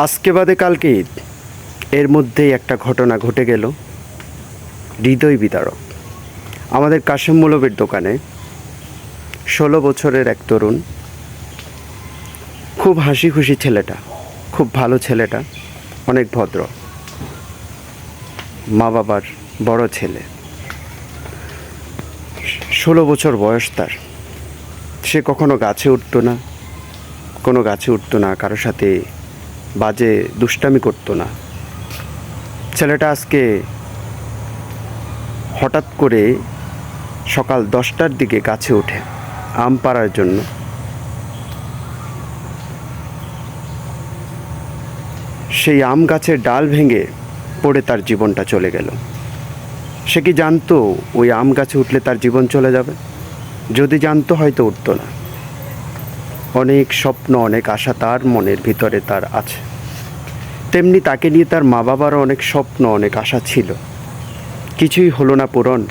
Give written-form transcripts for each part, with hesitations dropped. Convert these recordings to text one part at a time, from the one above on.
আজকে বাদে কালকে ঈদ, এর মধ্যেই একটা ঘটনা ঘটে গেল হৃদয় বিদারক। আমাদের কাশেম মৌলভীর দোকানে 16 বছরের এক তরুণ, খুব হাসি খুশি ছেলেটা, খুব ভালো ছেলেটা, অনেক ভদ্র, মা বাবার বড় ছেলে। 16 বছর বয়স তার। সে কখনো গাছে উঠতো না, কোনো গাছে উঠতো না, কারোর সাথে বাজে দুষ্টামি করতো না। ছেলেটা আজকে হঠাৎ করে সকাল 10টার দিকে গাছে ওঠে আম পাড়ার জন্য। সেই আম গাছের ডাল ভেঙে পড়ে তার জীবনটা চলে গেল। সে কি জানতো ওই আম গাছে উঠলে তার জীবন চলে যাবে? যদি জানতো হয়তো উঠতো না। অনেক স্বপ্ন, অনেক আশা তার মনের ভিতরে তার আছে। তেমনি তাকে নিয়ে তার মা বাবারও অনেক স্বপ্ন, অনেক আশা ছিল। কিছুই হলো না পূরণ।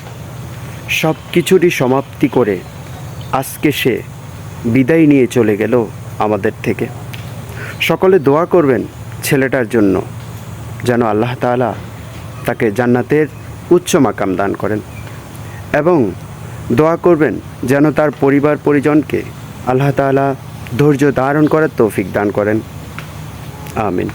সব কিছুরই সমাপ্তি করে আজকে সে বিদায় নিয়ে চলে গেল আমাদের থেকে। সকলে দোয়া করবেন ছেলেটার জন্য, যেন আল্লাহ তাআলা তাকে জান্নাতের উচ্চ মাকাম দান করেন, এবং দোয়া করবেন যেন তার পরিবার পরিজনকে আল্লাহ তাআলা ধৈর্য ধারণ করার তৌফিক দান করেন। আমিন।